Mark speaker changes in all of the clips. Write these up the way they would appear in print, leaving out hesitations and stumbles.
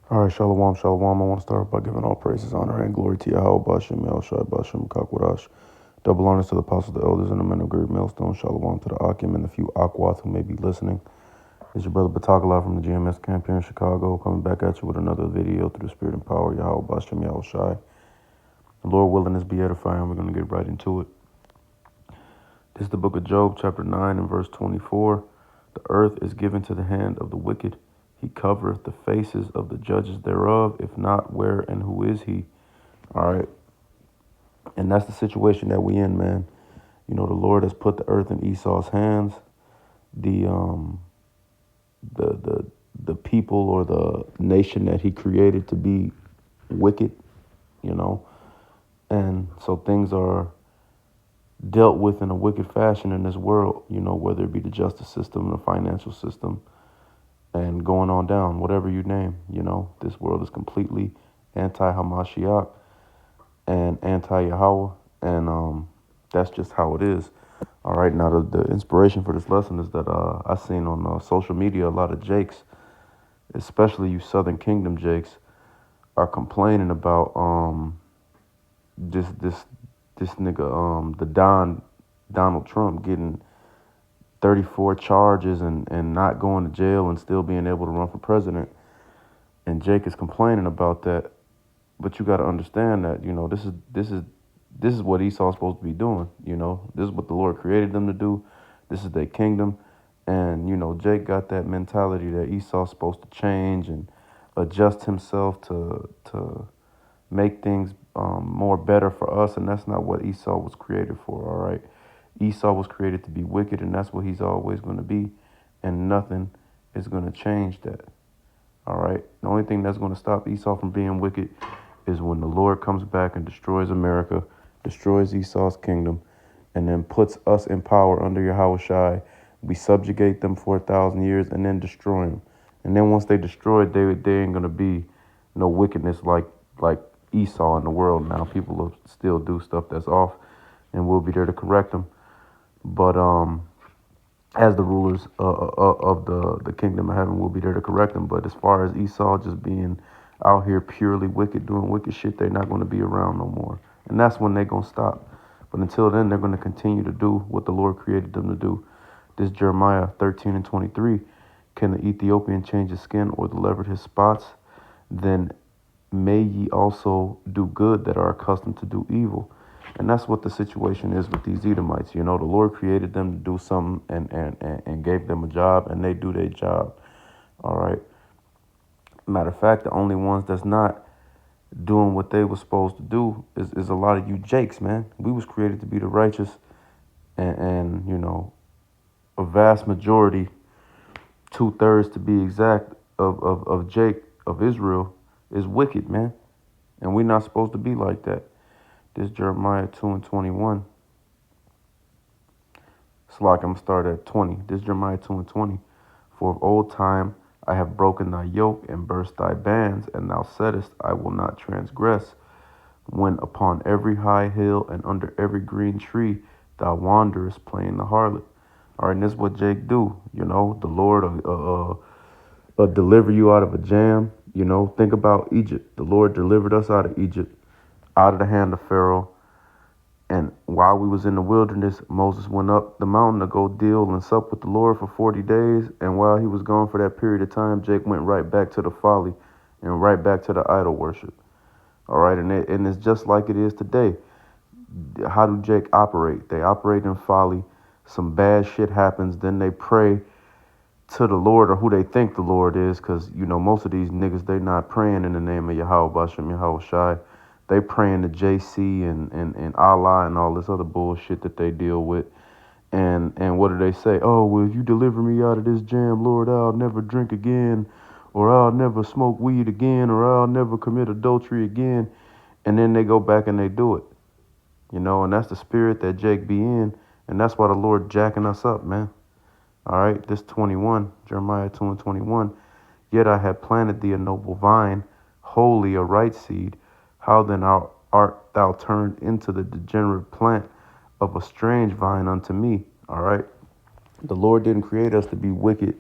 Speaker 1: All right, Shalom, Shalom. I want to start by giving all praises, honor, and glory to Yahweh, Bashem, Yahushai, Bashem, Kakwadash. Double honors to the apostles, the elders, and the men of great millstone. Shalom to the Akim and the few Akwath who may be listening. It's your brother Batakala from the GMS camp here in Chicago, coming back at you with another video through the spirit and power of Yahweh, Bashem, Yahushai. The Lord willing, this be edifying. We're going to get right into it. This is the book of Job, chapter 9 and verse 24. The earth is given to the hand of the wicked. He covereth the faces of the judges thereof. If not, where and who is he? All right. And that's the situation that we in, man. You know, the Lord has put the earth in Esau's hands. The the the people or the nation that he created to be wicked, you know. And so things are dealt with in a wicked fashion in this world, you know, whether it be the justice system, the financial system, and going on down, whatever you name, you know, this world is completely anti-Hamashiach and anti-Yahweh, and that's just how it is. All right, now the inspiration for this lesson is that I seen on social media a lot of Jakes, especially you Southern Kingdom Jakes, are complaining about this nigga the Donald Trump getting 34 charges and not going to jail and still being able to run for president. And Jake is complaining about that. But you got to understand that, you know, this is what Esau's supposed to be doing. You know, this is what the Lord created them to do. This is their kingdom. And, you know, Jake got that mentality that Esau's supposed to change and adjust himself to make things more better for us. And that's not what Esau was created for, all right? Esau was created to be wicked, and that's what he's always going to be. And nothing is going to change that. All right. The only thing that's going to stop Esau from being wicked is when the Lord comes back and destroys America, destroys Esau's kingdom, and then puts us in power under Yahweh Shai. We subjugate them for 1,000 years and then destroy them. And then once they destroy it, they ain't going to be no wickedness like Esau in the world now. People will still do stuff that's off, and we'll be there to correct them. But as the rulers of the kingdom of heaven, will be there to correct them. But as far as Esau just being out here purely wicked, doing wicked shit, they're not going to be around no more. And that's when they're going to stop. But until then, they're going to continue to do what the Lord created them to do. This Jeremiah 13 and 23. Can the Ethiopian change his skin or the leopard his spots? Then may ye also do good that are accustomed to do evil. And that's what the situation is with these Edomites. You know, the Lord created them to do something and gave them a job, and they do their job. All right. Matter of fact, the only ones that's not doing what they were supposed to do is a lot of you Jakes, man. We was created to be the righteous, and you know, a vast majority, 2/3 to be exact, of Jake, of Israel, is wicked, man. And we're not supposed to be like that. This Jeremiah 2 and 21. It's like I'm going to start at 20. This Jeremiah 2 and 20. For of old time I have broken thy yoke and burst thy bands, and thou saidest, I will not transgress. When upon every high hill and under every green tree thou wanderest playing the harlot. All right, and this is what Jake do. You know, the Lord deliver you out of a jam. You know, think about Egypt. The Lord delivered us out of Egypt, out of the hand of Pharaoh. And while we was in the wilderness, Moses went up the mountain to go deal and sup with the Lord for 40 days. And while he was gone for that period of time, Jake went right back to the folly and right back to the idol worship. All right, and it's just like it is today. How do Jake operate? They operate in folly. Some bad shit happens. Then they pray to the Lord, or who they think the Lord is, because, you know, most of these niggas, they not praying in the name of Yahweh Bashem, Yahweh Shai. They praying to JC and Allah and all this other bullshit that they deal with. And what do they say? Oh, well, if you deliver me out of this jam, Lord, I'll never drink again, or I'll never smoke weed again, or I'll never commit adultery again. And then they go back and they do it. You know, and that's the spirit that Jake be in. And that's why the Lord jacking us up, man. All right, this 21, Jeremiah 2 and 21. Yet I had planted thee a noble vine, wholly a right seed. How then art thou turned into the degenerate plant of a strange vine unto me? All right. The Lord didn't create us to be wicked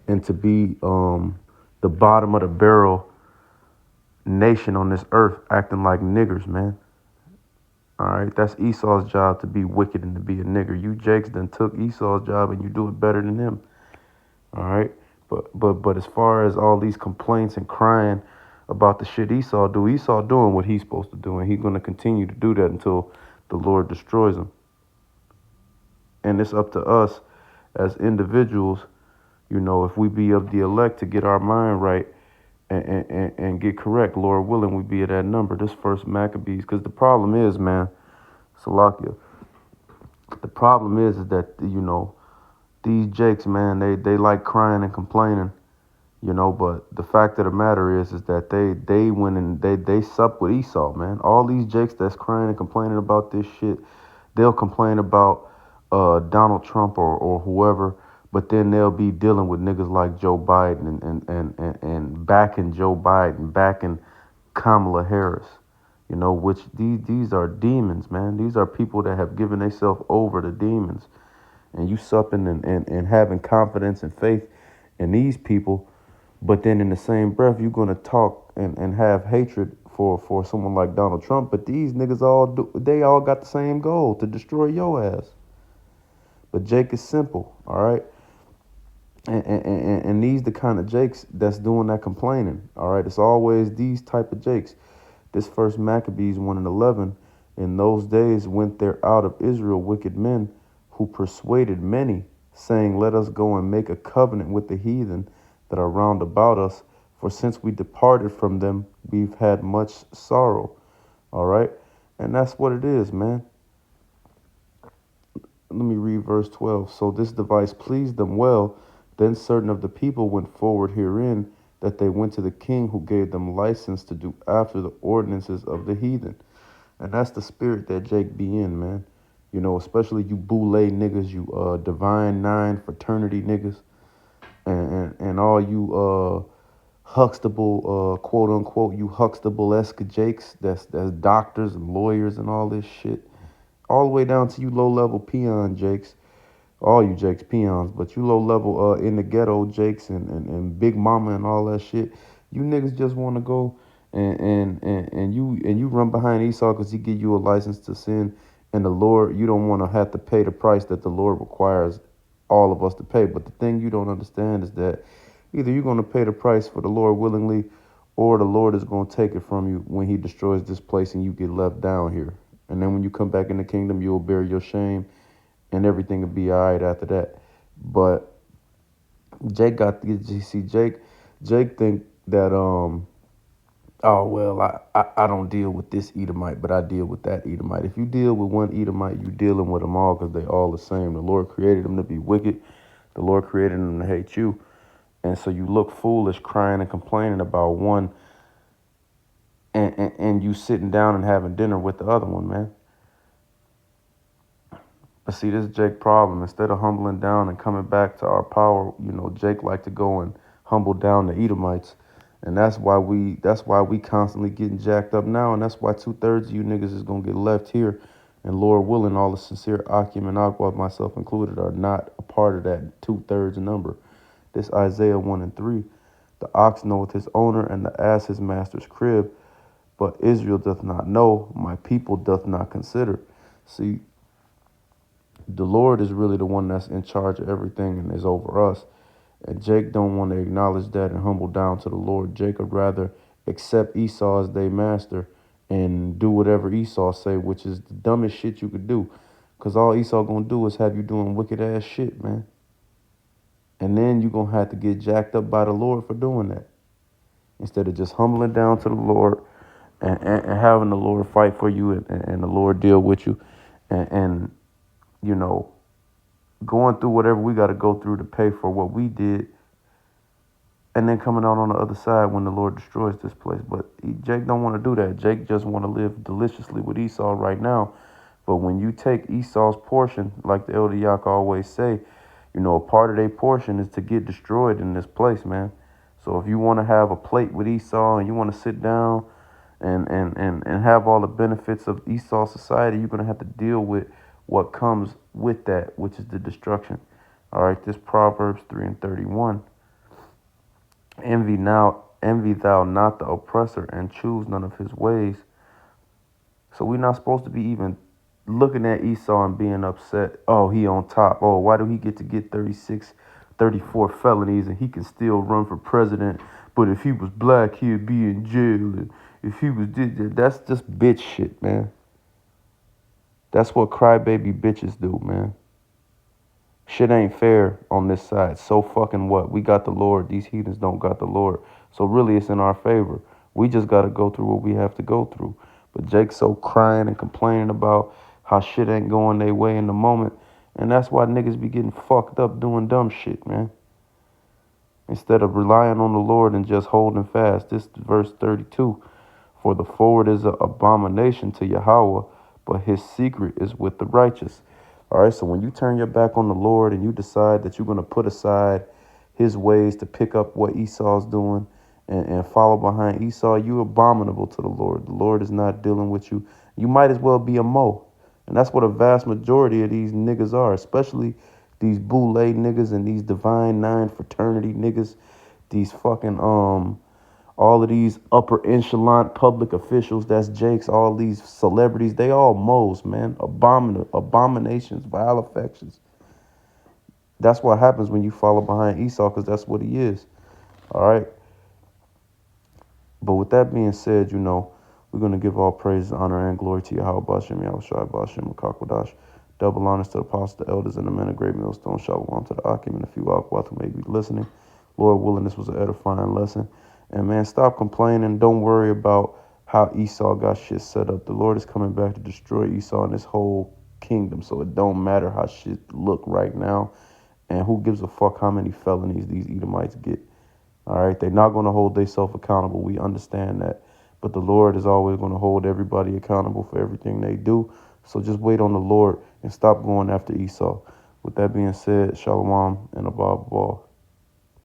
Speaker 1: and to be the bottom of the barrel nation on this earth acting like niggers, man. All right, that's Esau's job to be wicked and to be a nigger. You Jakes done took Esau's job and you do it better than him. All right, but as far as all these complaints and crying about the shit Esau doing what he's supposed to do, and he's gonna continue to do that until the Lord destroys him. And it's up to us as individuals, if we be of the elect, to get our mind right and get correct. Lord willing, we be at that number. This first Maccabees, because the problem is, man, Salakia. The problem is that these Jakes, man, they like crying and complaining, But the fact of the matter is that they went and they sup with Esau, man. All these Jakes that's crying and complaining about this shit, they'll complain about Donald Trump or whoever, but then they'll be dealing with niggas like Joe Biden and backing Joe Biden, backing Kamala Harris, which these are demons, man. These are people that have given themselves over to demons. And you supping and having confidence and faith in these people, but then in the same breath, you're going to talk and have hatred for someone like Donald Trump. But these niggas they all got the same goal, to destroy your ass. But Jake is simple, all right? And these the kind of Jakes that's doing that complaining, all right? It's always these type of Jakes. This first Maccabees 1:11, in those days went there out of Israel wicked men who persuaded many, saying, let us go and make a covenant with the heathen that are round about us, for since we departed from them, we've had much sorrow. All right? And that's what it is, man. Let me read verse 12. So this device pleased them well. Then certain of the people went forward herein, that they went to the king, who gave them license to do after the ordinances of the heathen. And that's the spirit that Jake be in, man. Especially you boule niggas, you Divine Nine fraternity niggas, and all you Huxtable, quote unquote, you Huxtable-esque Jakes, that's doctors and lawyers and all this shit. All the way down to you low-level peon Jakes. All you Jakes peons, but you low-level in the ghetto Jakes and Big Mama and all that shit. You niggas just want to go and you run behind Esau because he give you a license to sin, and the Lord, you don't want to have to pay the price that the Lord requires all of us to pay. But the thing you don't understand is that either you're going to pay the price for the Lord willingly, or the Lord is going to take it from you when he destroys this place and you get left down here. And then when you come back in the kingdom, you'll bear your shame and everything will be all right after that. But Jake Jake think that, oh, well, I don't deal with this Edomite, but I deal with that Edomite. If you deal with one Edomite, you dealing with them all because they all the same. The Lord created them to be wicked. The Lord created them to hate you. And so you look foolish crying and complaining about one and you sitting down and having dinner with the other one, man. But see, this Jake problem, instead of humbling down and coming back to our power, Jake like to go and humble down the Edomites. And that's why we constantly getting jacked up now. And that's why 2/3 of you niggas is going to get left here. And Lord willing, all the sincere Akim and Aqua, myself included, are not a part of that 2/3 number. This Isaiah 1:3. The ox knoweth his owner, and the ass his master's crib. But Israel doth not know, my people doth not consider. See, the Lord is really the one that's in charge of everything and is over us. And Jake don't want to acknowledge that and humble down to the Lord. Jake would rather accept Esau as their master and do whatever Esau say, which is the dumbest shit you could do. Because all Esau going to do is have you doing wicked ass shit, man. And then you're going to have to get jacked up by the Lord for doing that. Instead of just humbling down to the Lord and having the Lord fight for you and the Lord deal with you and going through whatever we got to go through to pay for what we did, and then coming out on the other side when the Lord destroys this place. But Jake don't want to do that. Jake just want to live deliciously with Esau right now. But when you take Esau's portion, like the Elder Yak always say, a part of their portion is to get destroyed in this place, man. So if you want to have a plate with Esau and you want to sit down and have all the benefits of Esau society, you're going to have to deal with what comes with that, which is the destruction. All right, this Proverbs 3:31. Envy now Envy thou not the oppressor, and choose none of his ways. So we're not supposed to be even looking at Esau and being upset. Oh, he on top. Oh, why do he get to get 36, 34 felonies and he can still run for president? But if he was black, he'd be in jail. And if he was that's just bitch shit, man. That's what crybaby bitches do, man. Shit ain't fair on this side. So fucking what? We got the Lord. These heathens don't got the Lord. So really it's in our favor. We just got to go through what we have to go through. But Jake's so crying and complaining about how shit ain't going their way in the moment. And that's why niggas be getting fucked up doing dumb shit, man. Instead of relying on the Lord and just holding fast. This is verse 32. For the forward is an abomination to Yahweh, but his secret is with the righteous. All right, so when you turn your back on the Lord and you decide that you're going to put aside his ways to pick up what Esau's doing and follow behind Esau, you abominable to the Lord. The Lord is not dealing with you. You might as well be a Mo. And that's what a vast majority of these niggas are, especially these boule niggas and these Divine Nine fraternity niggas, these fucking all of these upper echelon public officials, that's Jake's, all these celebrities, they all moles, man. Abominations, vile affections. That's what happens when you follow behind Esau, because that's what he is. All right. But with that being said, we're going to give all praise, honor, and glory to Yahweh Bashem, Yahweh Shai Bashem, Makakwadash. Double honors to the apostles, the elders, and the men of great millstone. Shalom to the Akim and the few Akwat who may be listening. Lord willing, this was an edifying lesson. And man, stop complaining. Don't worry about how Esau got shit set up. The Lord is coming back to destroy Esau and his whole kingdom. So it don't matter how shit look right now. And who gives a fuck how many felonies these Edomites get. All right, they're not going to hold themselves accountable. We understand that. But the Lord is always going to hold everybody accountable for everything they do. So just wait on the Lord and stop going after Esau. With that being said, Shalom and Abba.